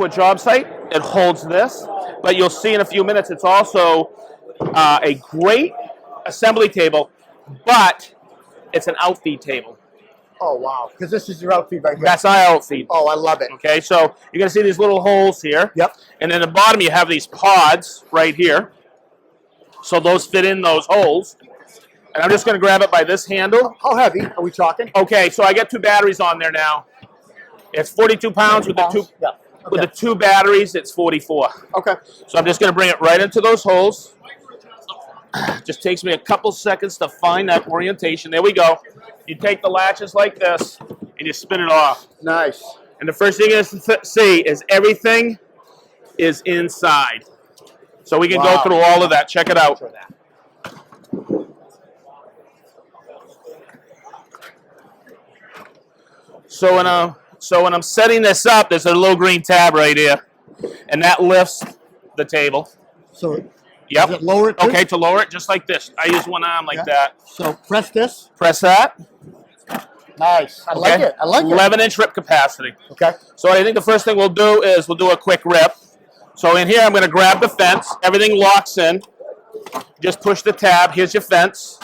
a job site, it holds this, but you'll see in a few minutes it's also a great assembly table, but it's an outfeed table. Oh, wow. Because this is your outfeed right here. That's our outfeed. Oh, I love it. Okay, so you're going to see these little holes here. Yep. And then at the bottom you have these pods right here. So those fit in those holes. And I'm just going to grab it by this handle. How heavy are we talking? Okay, so I got 2 batteries on there now. It's 42 pounds with the two. Yeah. Okay. With the 2 batteries, it's 44. Okay. So I'm just going to bring it right into those holes. Just takes me a couple seconds to find that orientation. There we go. You take the latches like this, and you spin it off. Nice. And the first thing you see is everything is inside. So we can go through all of that. Check it out. So when I'm setting this up, there's a little green tab right here, and that lifts the table. So yep. Does it lower it too? Okay, to lower it, just like this. I use one arm like that. So press this. Press that. Nice. I like it. I like it. 11-inch rip capacity. Okay. So I think the first thing we'll do is we'll do a quick rip. So in here, I'm going to grab the fence. Everything locks in. Just push the tab. Here's your fence.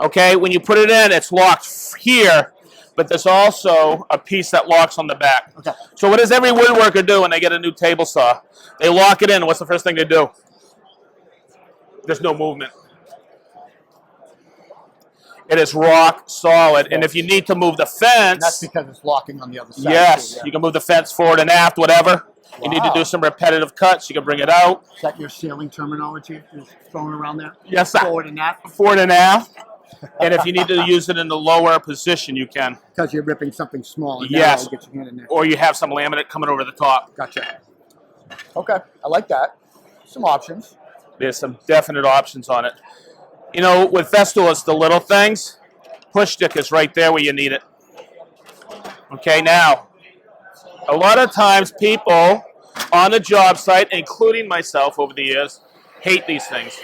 Okay, when you put it in, it's locked here, but there's also a piece that locks on the back. Okay. So what does every woodworker do when they get a new table saw? They lock it in. What's the first thing they do? There's no movement. It is rock solid. And if you need to move the fence... That's because it's locking on the other side. Yes. Too, yeah. You can move the fence forward and aft, whatever. You need to do some repetitive cuts. You can bring it out. Is that your sailing terminology? You're throwing around there? Yes, sir. Forward and aft? Forward and aft. And if you need to use it in the lower position, you can. Because you're ripping something small. And yes. Get your hand in there. Or you have some laminate coming over the top. Gotcha. Okay. I like that. Some options. There's some definite options on it. You know, with Festool, it's the little things. Push stick is right there where you need it. Okay, now, a lot of times people on the job site, including myself over the years, hate these things.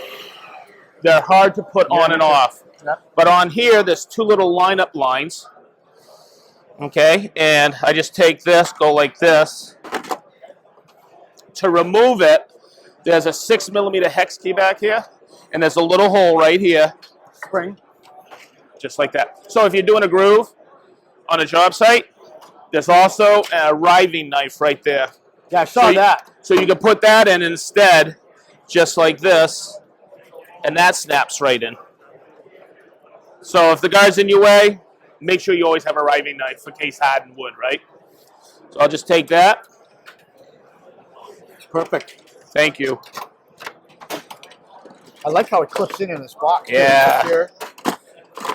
They're hard to put on and off. Yep. But on here, there's 2 little lineup lines. Okay, and I just take this, go like this. To remove it, there's a 6mm hex key back here, and there's a little hole right here. Spring. Just like that. So if you're doing a groove on a job site, there's also a riving knife right there. Yeah, I saw that. So you can put that in instead, just like this, and that snaps right in. So if the guy's in your way, make sure you always have a riving knife for case hardened wood, right? So I'll just take that. Perfect. Thank you. I like how it clips in this box. Yeah. Here.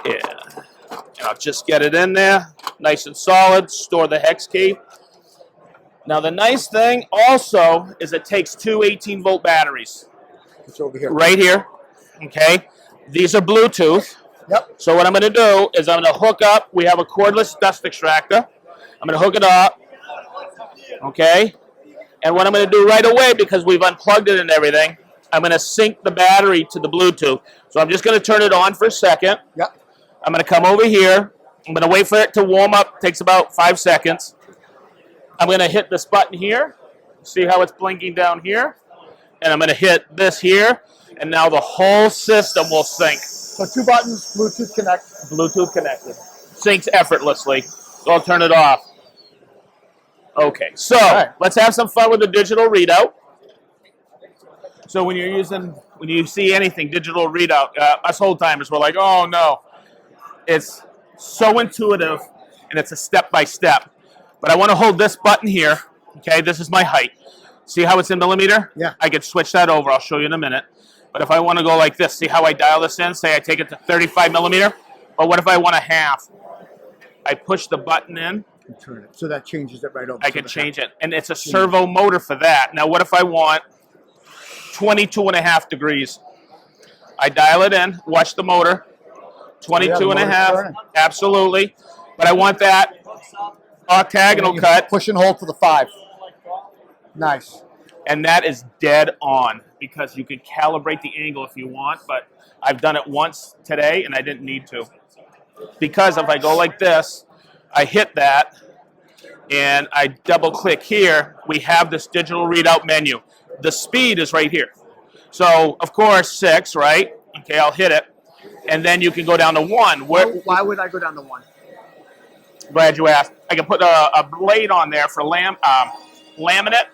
Yeah. And I'll just get it in there, nice and solid, store the hex key. Now the nice thing also is it takes 2 18-volt batteries. It's over here. Right here, okay? These are Bluetooth. Yep. So what I'm going to do is I'm going to hook up, we have a cordless dust extractor. I'm going to hook it up, okay? And what I'm going to do right away, because we've unplugged it and everything, I'm going to sync the battery to the Bluetooth. So I'm just going to turn it on for a second. Yep. I'm going to come over here. I'm going to wait for it to warm up. It takes about 5 seconds. I'm going to hit this button here. See how it's blinking down here? And I'm going to hit this here. And now the whole system will sync. So 2 buttons, Bluetooth connect. Bluetooth connected. Syncs effortlessly. So I'll turn it off. Okay, so let's have some fun with the digital readout. So when you see anything digital readout, us old timers were like, oh no. It's so intuitive, and it's a step-by-step. But I want to hold this button here. Okay, this is my height. See how it's in millimeter? Yeah. I can switch that over. I'll show you in a minute. But if I want to go like this, see how I dial this in? Say I take it to 35 millimeter. But what if I want a half? I push the button in. And turn it. So that changes it right over. I can change it. And it's a servo motor for that. Now what if I want 22.5 degrees? I dial it in. Watch the motor. 22.5. Absolutely. But I want that octagonal cut. Push and hold for the 5. Nice. And that is dead on, because you can calibrate the angle if you want, but I've done it once today and I didn't need to. Because if I go like this, I hit that, and I double click here, we have this digital readout menu. The speed is right here. So, of course, 6, right? Okay, I'll hit it. And then you can go down to 1. Why would I go down to 1? Glad you asked. I can put a blade on there for laminate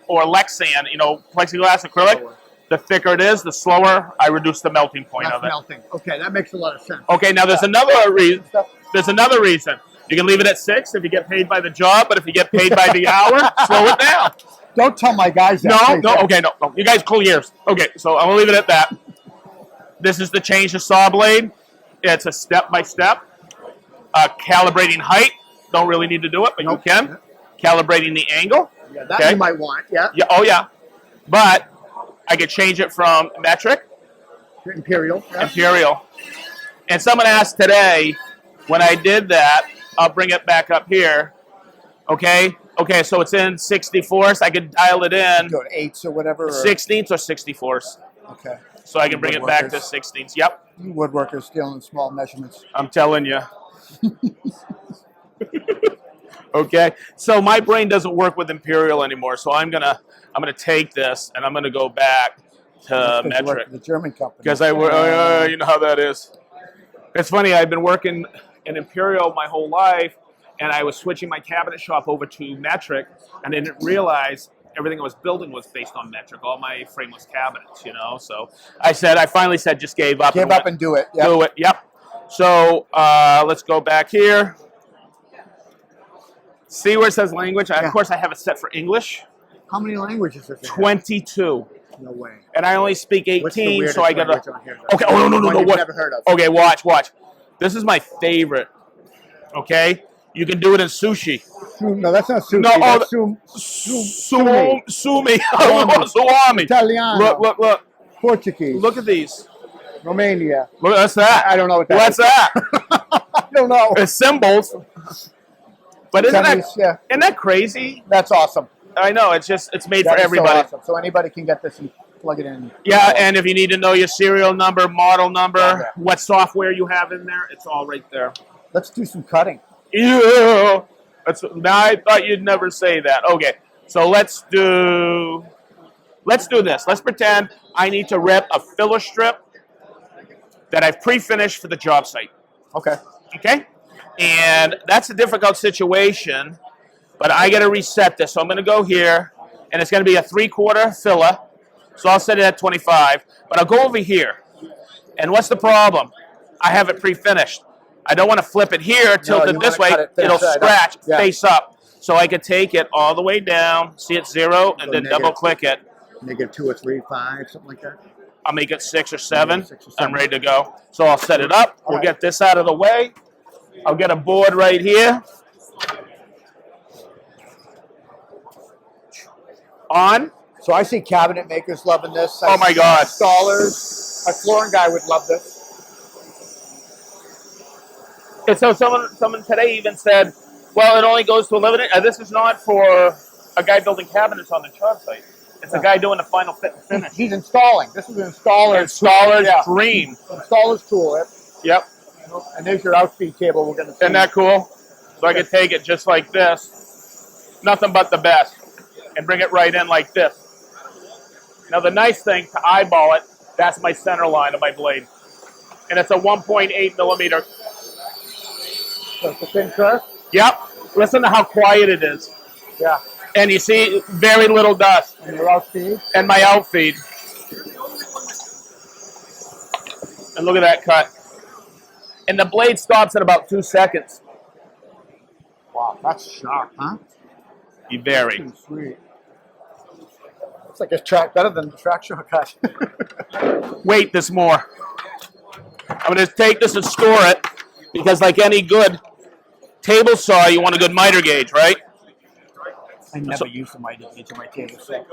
or Lexan, plexiglass acrylic. Lower. The thicker it is, the slower I reduce the melting point of it. Melting. Okay, that makes a lot of sense. Okay, now there's another reason. There's another reason. You can leave it at 6 if you get paid by the job, but if you get paid by the hour, slow it down. Don't tell my guys that. No. You guys cool ears. Okay, so I'm gonna leave it at that. This is the change the saw blade. It's a step-by-step. Calibrating height. Don't really need to do it, but you can. Calibrating the angle. Yeah, that you might want. Yeah. Yeah. Oh yeah. But I could change it from metric. Imperial. Yeah. Imperial. And someone asked today, when I did that, I'll bring it back up here. Okay. Okay, so it's in 64ths. I could dial it in. Go to 8s or whatever. 16ths or 64ths. Okay. So I can bring it back to 16ths. Yep. You woodworkers dealing in small measurements. I'm telling you. Okay. So my brain doesn't work with imperial anymore. So I'm gonna take this and I'm gonna go back to metric. The German company. Because you know how that is. It's funny. I've been working in imperial my whole life, and I was switching my cabinet shop over to metric, and I didn't realize everything I was building was based on metric. All my frameless cabinets, So I finally said, just gave up. Give up and do it. Yep. Do it. Yep. So let's go back here. See where it says language? Yeah. Of course, I have it set for English. How many languages is it? 22. No way. And I only speak 18, so I got to. Okay. Oh no. What? Never heard of. Okay, watch. This is my favorite. Okay, you can do it in sushi. No, that's not sushi. No, that's sumi. Salami. Italiano. Look. Portuguese. Look at these. Romania. Look, that's that. I don't know what that What's is. that? I don't know. It's symbols. But isn't that crazy? That's awesome. I know. It's made for everybody. So awesome. So anybody can get this and plug it in. Yeah, and if you need to know your serial number, model number, what software you have in there, it's all right there. Let's do some cutting. Ew. Now I thought you'd never say that. Okay, so let's do this. Let's pretend I need to rip a filler strip that I've pre-finished for the job site. Okay. Okay? And that's a difficult situation, but I got to reset this. So I'm going to go here, and it's going to be a 3/4 filler. So I'll set it at 25, but I'll go over here. And what's the problem? I have it pre-finished. I don't want to flip it here, tilt it this way. It'll scratch face up. So I could take it all the way down, see it 0, and then double-click it. -2 or 3, 5, something like that. I'll make it 6 or 7. I'm ready to go. So I'll set it up. We'll get this out of the way. I'll get a board right here. On. So I see cabinet makers loving this. Oh my God. Installers. My flooring guy would love this. And so someone today even said, well, it only goes to 11. This is not for a guy building cabinets on the job site. It's a guy doing the final fit and finish. He's installing. This is an installer's dream. Installer's tool. Yep. And there's your outfeed cable we're going to see. Isn't that cool? So I can take it just like this. Nothing but the best. And bring it right in like this. Now the nice thing, to eyeball it, that's my center line of my blade. And it's a 1.8 millimeter. So it's a thin curve? Yep. Listen to how quiet it is. Yeah. And you see very little dust. And your outfeed? And my outfeed. And look at that cut. And the blade stops at about 2 seconds. Wow, that's sharp, huh? You vary. Sweet. It's like a track better than the track shortcut. Wait, there's more. I'm going to take this and store it because, like any good table saw, you want a good miter gauge, right? I never use the miter gauge on my table saw,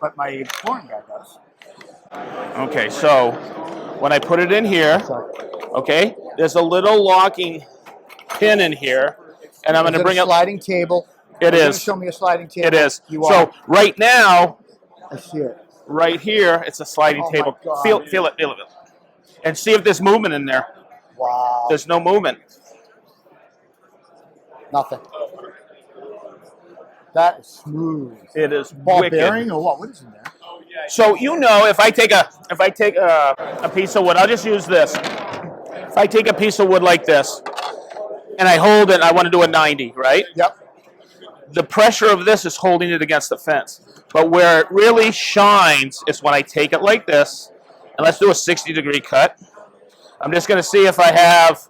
but my flooring guy does. Okay, so when I put it in here, okay, there's a little locking pin in here, and I'm going to bring it. Sliding table. It is. Show me a sliding table. It is. So right now, I see it. Right here, it's a sliding table. Feel it. And see if there's movement in there. Wow. There's no movement. Nothing. That is smooth. It is Ball wicked. bearing or what? What is in there? So you know, if I take a piece of wood, I'll just use this. If I take a piece of wood like this and I hold it, I want to do a 90, right? Yep. The pressure of this is holding it against the fence. But where it really shines is when I take it like this, and let's do a 60-degree cut. I'm just going to see if I have,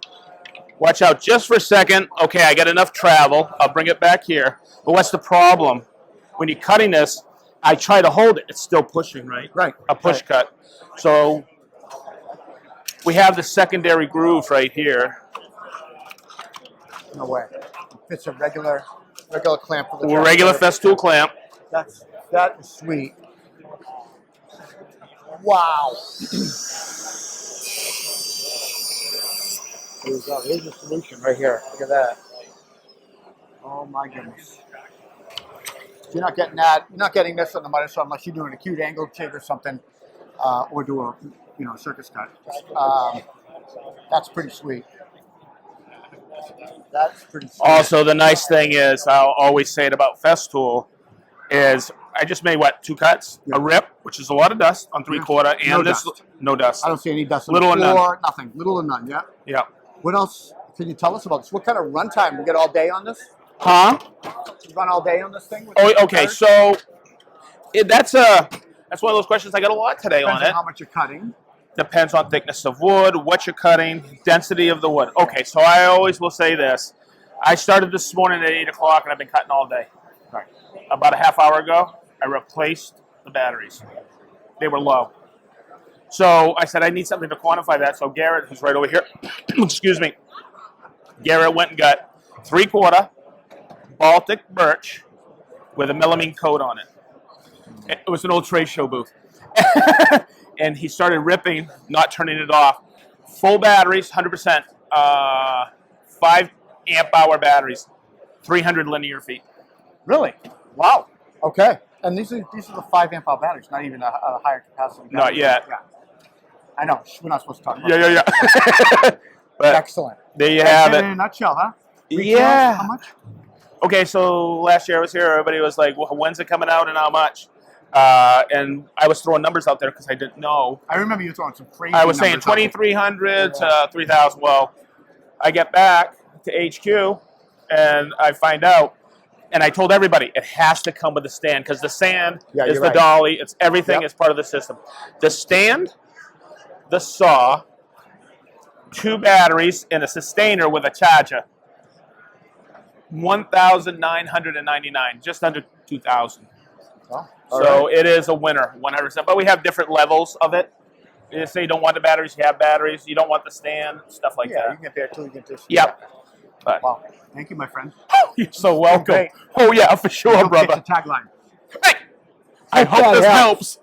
watch out just for a second. Okay, I got enough travel. I'll bring it back here. But what's the problem? When you're cutting this, I try to hold it. It's still pushing, right? Right. A push cut. So we have the secondary groove right here. No way. It's a regular clamp for the Regular Festool clamp. That is sweet. Wow. There you go. Here's the solution right here. Look at that. Oh my goodness. You're not getting that. You're not getting this on the miter saw unless you're doing an acute angle jig or something, or do a circus cut. That's pretty sweet. That's pretty sweet. Also, the nice thing is, I'll always say it about Festool, is I just made, what, 2 cuts? Yeah. A rip, which is a lot of dust on 3/4, and No this, dust. no dust. I don't see any dust on Little the or none. floor, nothing. Little or none, yeah. Yeah. What else can you tell us about this? What kind of runtime? You get all day on this? Huh? You run all day on this thing? Oh, okay, so that's one of those questions I got a lot today Depends on it. how much you're cutting. Depends on thickness of wood, what you're cutting, density of the wood. Okay, so I always will say this. I started this morning at 8 o'clock, and I've been cutting all day. Right. About a half hour ago, I replaced the batteries. They were low. So I said I need something to quantify that. So Garrett, who's right over here, excuse me, Garrett went and got 3/4 Baltic birch with a melamine coat on it. It was an old trade show booth. And he started ripping, not turning it off. Full batteries, 100%, 5 amp hour batteries, 300 linear feet. Really? Wow. Okay. And these are the 5 amp hour batteries, not even a higher capacity battery. Not yet. Yeah. I know. We're not supposed to talk about Yeah. But excellent. there you have In it. a nutshell, huh? Yeah. How much? Okay, so last year I was here, everybody was like, well, when's it coming out and how much? And I was throwing numbers out there because I didn't know. I remember you throwing some crazy I was saying numbers out there. 2,300 to 3,000. Well, I get back to HQ and I find out, and I told everybody it has to come with the stand because the stand is the dolly. It's everything is part of the system. The stand, the saw, 2 batteries, and a Systainer with a charger. 1,999, just under 2,000. Oh, so it is a winner, 100%. But we have different levels of it. You say you don't want the batteries, you have batteries. You don't want the stand, stuff like Yeah, that. you can get there too. You get this. Yep. But, wow. Thank you, my friend. You're so welcome. Okay. Oh, yeah, for sure, Don't brother. forget the tagline. Hey, I hope this helps.